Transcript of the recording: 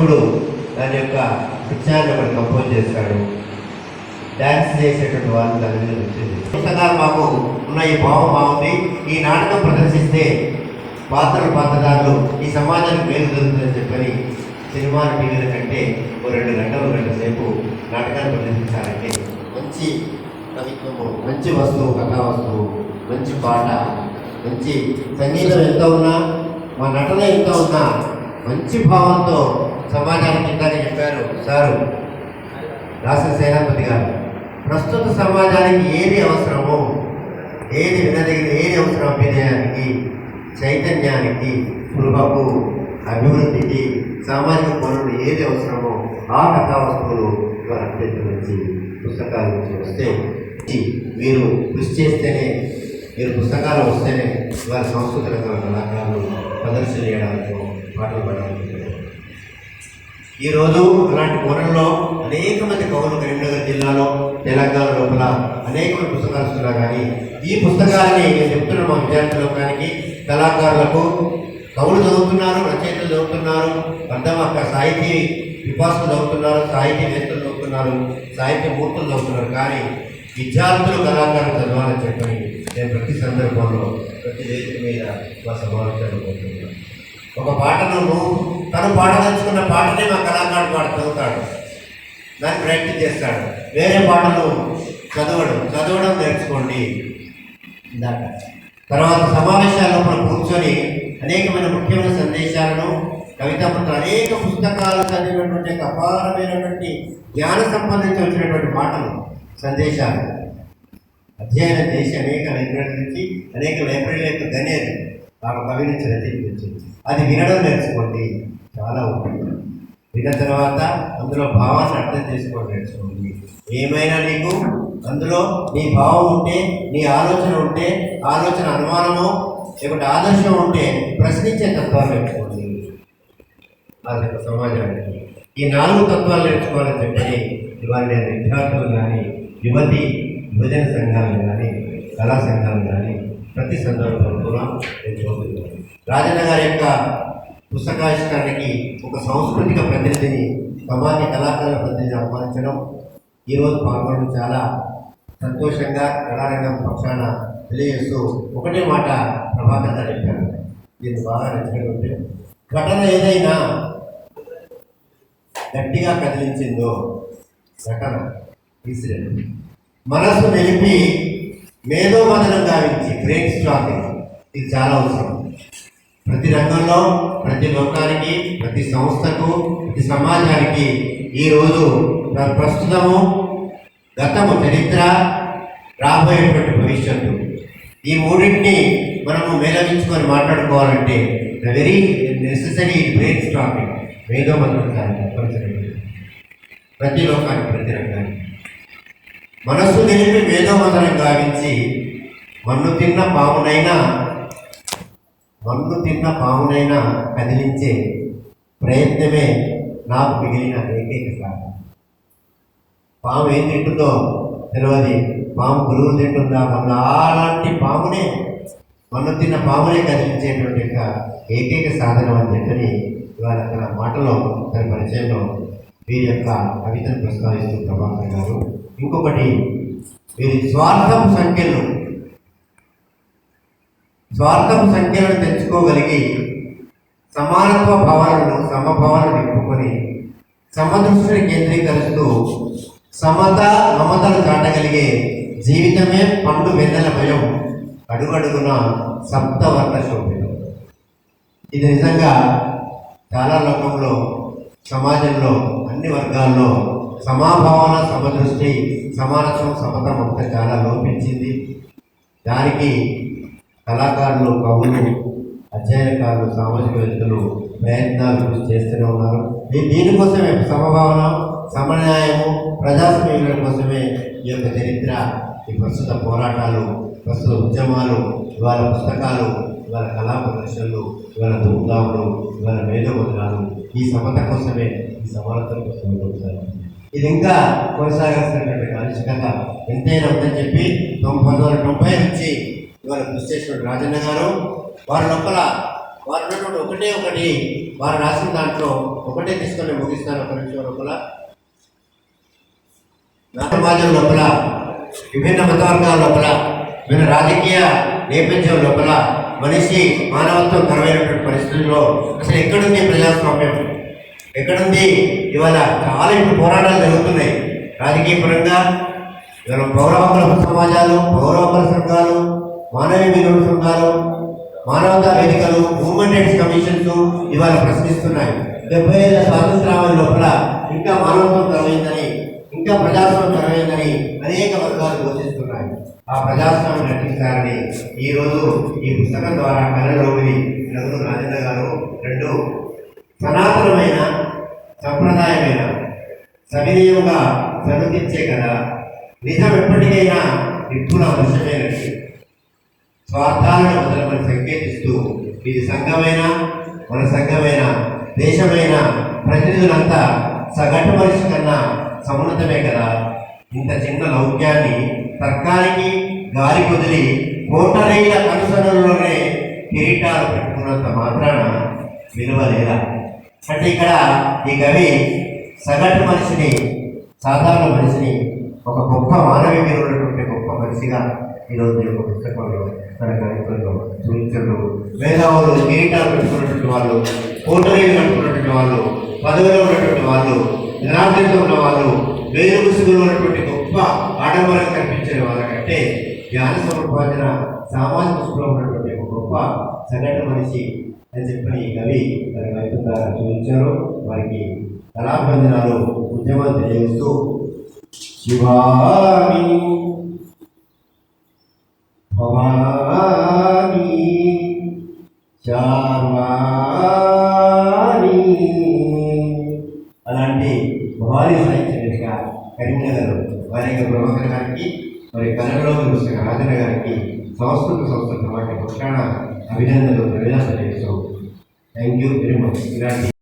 దర్శకుడు దాని యొక్క దృశ్యాన్ని ఒకటి కంపోజ్ చేస్తాడు. డ్యాన్స్ చేసేటువంటి వాళ్ళు దాని మీద వచ్చింది. పుస్తకాలు మాకు ఉన్న ఈ భావం బాగుంది. ఈ నాటకం ప్రదర్శిస్తే పాత్రదారులు ఈ సమాజానికి మేలు జరుగుతుందని చెప్పని సినిమా టీవీల కంటే ఓ 2 గంటల సేపు నాటకాన్ని ప్రదర్శించాలంటే మంచి కవిత్వము, మంచి వస్తువు, కథా వస్తువు, మంచి పాట, మంచి సంగీతం ఎంత ఉన్నా, మా నటన ఎంత ఉన్నా మంచి భావంతో సమాజానికి ఇందాక చెప్పారు సారు రాష్ట్ర సేనాపతి గారు. ప్రస్తుత సమాజానికి ఏది అవసరమో, ఏది వినదగిన, ఏది అవసరం అభ్యుదయానికి, చైతన్యానికి, స్పృహకు, అభివృద్ధికి, సామాజిక పనులు ఏది అవసరమో ఆ కథా వస్తువులు ఇవాళ అత్యంత మంచి పుస్తకాల నుంచి వస్తే మీరు కృషి చేస్తేనే, మీరు పుస్తకాలు వస్తేనే ఇవాళ సంస్కృత రంగ కళాకారులు ప్రదర్శన చేయడానికి, పాటలు పడడానికి. ఈరోజు అలాంటి కోణంలో అనేక మంది కవులు కరీంనగర్ జిల్లాలో, తెలంగాణ లోపల అనేక మంది పుస్తకాలు ఇస్తున్నా కానీ ఈ పుస్తకాలని నేను చెప్తున్న మా విద్యార్థి లోకానికి, కళాకారులకు, కవులు చదువుతున్నారు, రచయితలు చదువుతున్నారు, అర్థమక్క సాహితీ విపాసకులు చదువుతున్నారు, సాహితీవేత్తలు చదువుతున్నారు, సాహిత్య మూర్తులు చదువుతున్నారు. కానీ విద్యార్థులు కళాకారులు చదవాలని చెప్పని నేను ప్రతి సందర్భంలో, ప్రతి వేదిక మీద మా సమావేశాలు పోతున్నాను. ఒక పాటను తను పాడదలుచుకున్న పాటనే మా కళాకారుడు చదువుతాడు, దాన్ని ప్రయత్నం చేస్తాడు. వేరే పాటలు చదవడం నేర్చుకోండి. ఇందాక తర్వాత సమావేశాల్లో మనం కూర్చొని అనేకమైన ముఖ్యమైన సందేశాలను, కవితాపత్రాలు, అనేక పుస్తకాలు చదివినటువంటి అపారమైనటువంటి జ్ఞాన సంబంధించి వచ్చినటువంటి మాటలు, సందేశాలు అధ్యయనం చేసి అనేక లైబ్రరీల నుంచి, అనేక లైబ్రరీల యొక్క గనేది ఆ కవి నుంచి రచించింది. అది వినడం నేర్చుకోండి, చాలా ఉంటుంది. విన్న తర్వాత అందులో భావాన్ని అర్థం చేసుకోవడం నేర్చుకోండి. ఏమైనా నీకు అందులో నీ భావం ఉంటే, నీ ఆలోచన ఉంటే, ఆలోచన అనుమానము లేకుంటే ఆదర్శం ఉంటే ప్రశ్నించే తత్వాలు నేర్చుకోండి. అది సమాజానికి ఈ 4 తత్వాలు నేర్చుకోవాలని చెప్పని ఇవాళ నేను విద్యార్థులు కానీ, యువజన సంఘాలు కానీ, కళా సంఘాలు కానీ ప్రతి సందర్భంలో కూడా నేను చూస్తున్నాను. రాజన్న గారి యొక్క పుస్తకావిష్కరణకి ఒక సాంస్కృతిక ప్రతినిధిని, సమాజ కళాకారుల ప్రతినిధిని ఆహ్వానించడం, ఈరోజు పాల్గొనడం చాలా సంతోషంగా కళారంగం పక్షాన తెలియజేస్తూ ఒకటే మాట ప్రభాకర్ గారు చెప్పారు. దీన్ని బాగా నచ్చినట్టు ఘటన ఏదైనా గట్టిగా కదిలించిందో, ఘటన ఇన్సిడెంట్ మనసు నిలిపి మేధోమదనం గావించి బ్రెయిన్ స్టాకింగ్, ఇది చాలా అవసరం. ప్రతి రంగంలో, ప్రతి లోకానికి, ప్రతి సంస్థకు, ప్రతి సమాజానికి ఈరోజు ప్రస్తుతము, గతము, చరిత్ర, రాబోయేటువంటి భవిష్యత్తు, ఈ మూడింటిని మనము మేళవించుకొని మాట్లాడుకోవాలంటే వెరీ నెసెసరీ బ్రెయిన్ స్టాకింగ్, మేధోమదనం తప్పనిసరి. ప్రతి లోకానికి, ప్రతి రంగానికి మనస్సు నిలిపి మేధోమదనం గావించి మన్ను తిన్న పామునైనా కదిలించే ప్రయత్నమే నాకు మిగిలిన ఏకైక సాధన. పాము ఏం తింటుందో తెలియదు, పాము గురువులు తింటుందా, మళ్ళీ అలాంటి పామునే, మన్ను తిన్న పామునే కదిలించేటువంటి ఏకైక సాధనం అని చెప్పని ఇవాళ తన మాటలో, తన పరిచయంలో వీరి యొక్క కవితను ప్రస్తావిస్తూ ప్రభాకర్ గారు. ఇంకొకటి, వీరి స్వార్థపు సంఖ్యలను తెచ్చుకోగలిగి సమానత్వ భావాలను, సమభావాలను నింపుకొని సమదృష్టిని కేంద్రీకరిస్తూ మమతలు చాటగలిగే జీవితమే పండు వెన్నెల భయం, అడుగడుగున సప్తవర్ణ శోభితం. ఇది నిజంగా చాలా లోకంలో, సమాజంలో, అన్ని వర్గాల్లో సమాభావన, సమదృష్టి, సమానత్వం, సమతం అంతా చాలా లోపించింది. దానికి కళాకారులు, కవులు, అధ్యయనకారులు, సామాజికవేత్తలు ప్రయత్నాలు కృషి చేస్తూనే ఉన్నారు. దీనికోసమే సమభావన, సమన్యాయము, ప్రజాస్వామ్యం కోసమే ఈ యొక్క చరిత్ర, ఈ ప్రస్తుత పోరాటాలు, ప్రస్తుత ఉద్యమాలు, ఇవాళ పుస్తకాలు, ఇవాళ కళా ప్రదర్శనలు, ఇవాళ ధూమ్ధాములు, ఇవాళ మేధోమదనాలు, ఈ సమత కోసమే, ఈ సమానత్వం కోసమే కొనసాగుతుంది. ఇది ఇంకా కొనసాగాల్సినటువంటి ఆవశ్యకత ఎంతైనా ఉందని చెప్పి 1990 నుంచి ఇవాళ కృషి చేసినటువంటి రాజన్న గారు, వారి లోపల వారు ఉన్నటువంటి ఒకటే ఒకటి వారు రాసిన దాంట్లో ఒకటే తీసుకొని ముగిస్తాను. ఒక నిమిషం లోపల నా సమాజం లోపల, విభిన్న మతవర్గాల లోపల, విభిన్న రాజకీయ నేపథ్యం లోపల మనిషి మానవత్వం కరువైనటువంటి పరిస్థితుల్లో అసలు ఎక్కడుంది ప్రజాస్వామ్యం? ఎక్కడుంది? ఇవాళ చాలా ఇప్పుడు పోరాటాలు జరుగుతున్నాయి రాజకీయ పరంగా. ఇవాళ పౌర హక్కుల సమాజాలు, పౌర హక్కుల సంఘాలు, మానవీయ విలువల సంఘాలు, మానవతా వేదికలు, హ్యూమన్ రైట్స్ కమిషన్స్ ఇవాళ ప్రశ్నిస్తున్నాయి. 75 స్వాతంత్రాల లోపల ఇంకా మానవత్వం కరువైందని, ఇంకా ప్రజాస్వామ్యం కరువైందని అనేక వర్గాలు ఘోషిస్తున్నాయి. ఆ ప్రజాస్వామ్యం రక్షించాలని ఈరోజు ఈ పుస్తకం ద్వారా కళలోని నలుగురు రాజేంద్ర గారు రెండు సనాతనమైన సంప్రదాయమైన సవినీయంగా సమర్థించే కదా, నిజం ఎప్పటికైనా నిప్పుల వర్షమైనది, స్వార్థాలను మొదలుకొని సంకేతిస్తూ ఇది సంఘమైన మన సంఘమైన దేశమైన ప్రతినిధులంతా సగటు మనిషి కన్నా సమున్నతమే కదా. ఇంత చిన్న లౌక్యాన్ని తర్కానికి గాలి కుదిలి కోటరీల కనుసనలోనే కిరీటాలు పెట్టుకున్నంత మాత్రాన విలువ లేదా? అంటే ఇక్కడ ఈ కవి సగటు మనిషిని, సాధారణ మనిషిని ఒక గొప్ప మానవీయ ఉన్నటువంటి గొప్ప మనిషిగా ఈరోజు యొక్క పుస్తకంలో తన కవిత్వంలో చూపించడు. మేధావులు, కిరీటాలు పెట్టుకున్నటువంటి వాళ్ళు, కోటరీలు కట్టుకున్నటువంటి వాళ్ళు, పదవిలో ఉన్నటువంటి వాళ్ళు, నిరాశతో ఉన్న వాళ్ళు, వేరు ముసుగులో ఉన్నటువంటి గొప్ప ఆడంబరం కనిపించే వాళ్ళకంటే జ్ఞాన సముపార్జన సామాజిక దృష్టిలో ఉన్నటువంటి ఒక గొప్ప సగటు మనిషి అని చెప్పని ఈ కవి తన కవిత్వం ద్వారా చూపించారు. వారికి కళాబంధనాలు ఉద్యమం తెలియజేస్తూ శివాని భవాని శార్వాణి అలాంటి భారీ సాహిత్యంగా కరీంనగర్ వారి యొక్క ప్రవక్త గారికి, మరి కళలో చూసిన రాజన్న గారికి సంస్కృత సంస్థ సమాఖ్య పక్షాన అభినందనలు తెలియజేస్తూ థ్యాంక్ యూ వెరీ మచ్. ఇలాంటి